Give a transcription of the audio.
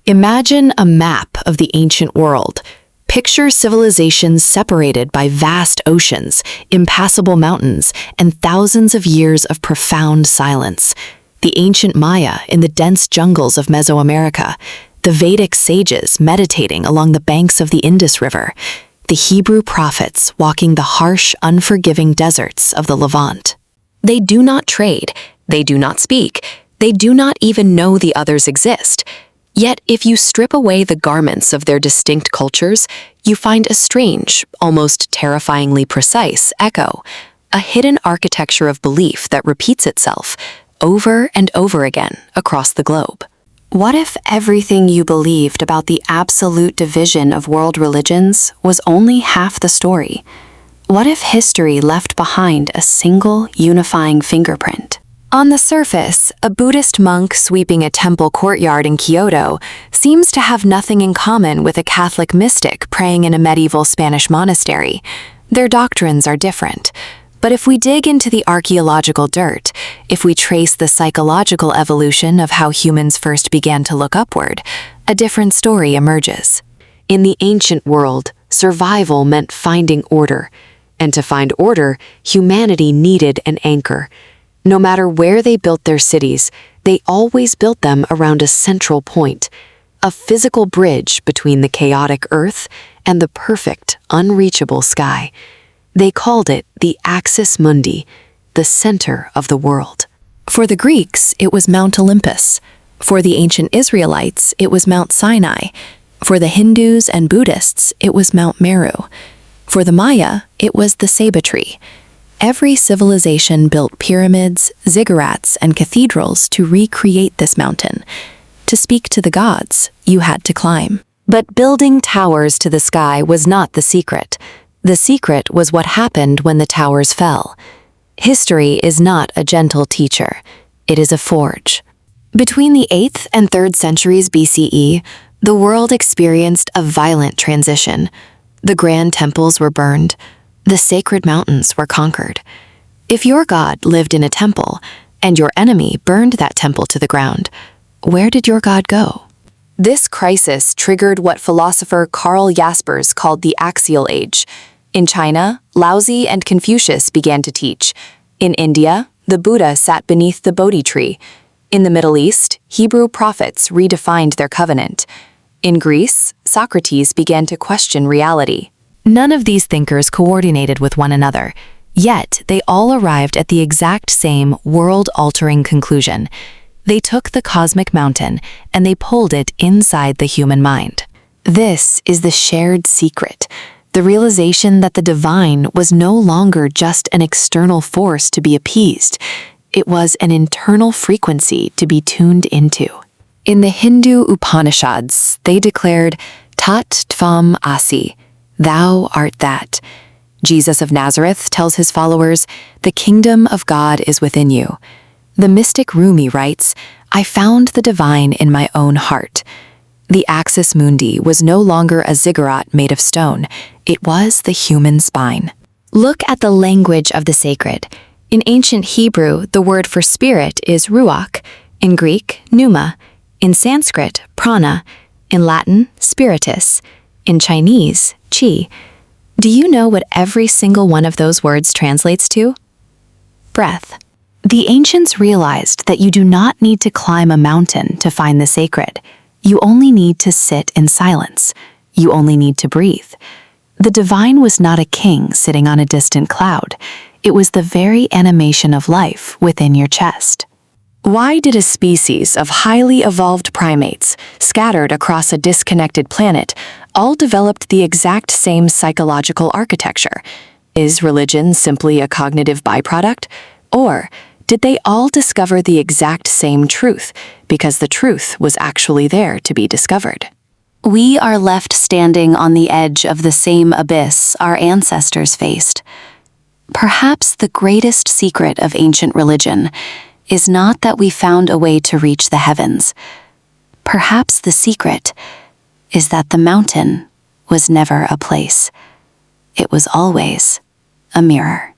Imagine a map of the ancient world. Picture civilizations separated by vast oceans, impassable mountains, and thousands of years of profound silence. The ancient Maya in the dense jungles of Mesoamerica, the Vedic sages meditating along the banks of the Indus River, the Hebrew prophets walking the harsh, unforgiving deserts of the Levant. They do not trade, they do not speak, they do not even know the others exist. Yet, if you strip away the garments of their distinct cultures, you find a strange, almost terrifyingly precise echo, a hidden architecture of belief that repeats itself over and over again across the globe. What if everything you believed about the absolute division of world religions was only half the story? What if history left behind a single unifying fingerprint? On the surface, a Buddhist monk sweeping a temple courtyard in Kyoto seems to have nothing in common with a Catholic mystic praying in a medieval Spanish monastery. Their doctrines are different. But if we dig into the archaeological dirt, if we trace the psychological evolution of how humans first began to look upward, a different story emerges. In the ancient world, survival meant finding order. And to find order, humanity needed an anchor. No matter where they built their cities, they always built them around a central point, a physical bridge between the chaotic earth and the perfect, unreachable sky. They called it the Axis Mundi, the center of the world. For the Greeks, it was Mount Olympus. For the ancient Israelites, it was Mount Sinai. For the Hindus and Buddhists, it was Mount Meru. For the Maya, it was the Ceiba tree. Every civilization built pyramids, ziggurats, and cathedrals to recreate this mountain. To speak to the gods, you had to climb. But building towers to the sky was not the secret. The secret was what happened when the towers fell. History is not a gentle teacher. It is a forge. Between the 8th and 3rd centuries BCE, the world experienced a violent transition. The grand temples were burned. The sacred mountains were conquered. If your god lived in a temple, and your enemy burned that temple to the ground, where did your god go? This crisis triggered what philosopher Karl Jaspers called the Axial Age. In China, Laozi and Confucius began to teach. In India, the Buddha sat beneath the Bodhi tree. In the Middle East, Hebrew prophets redefined their covenant. In Greece, Socrates began to question reality. None of these thinkers coordinated with one another, yet they all arrived at the exact same world-altering conclusion. They took the cosmic mountain and they pulled it inside the human mind. This is the shared secret, the realization that the divine was no longer just an external force to be appeased. It was an internal frequency to be tuned into. In the Hindu Upanishads, they declared, Tat Tvam Asi, Thou art that. Jesus of Nazareth tells his followers, the kingdom of God is within you. The mystic Rumi writes, I found the divine in my own heart. The Axis Mundi was no longer a ziggurat made of stone. It was the human spine. Look at the language of the sacred. In ancient Hebrew, the word for spirit is ruach. In Greek, pneuma. In Sanskrit, prana. In Latin, spiritus. In Chinese, qi. Do you know what every single one of those words translates to? Breath. The ancients realized that you do not need to climb a mountain to find the sacred. You only need to sit in silence. You only need to breathe. The divine was not a king sitting on a distant cloud. It was the very animation of life within your chest. Why did a species of highly evolved primates, scattered across a disconnected planet, all develop the exact same psychological architecture? Is religion simply a cognitive byproduct? Or did they all discover the exact same truth because the truth was actually there to be discovered? We are left standing on the edge of the same abyss our ancestors faced. Perhaps the greatest secret of ancient religion is not that we found a way to reach the heavens. Perhaps the secret is that the mountain was never a place. It was always a mirror.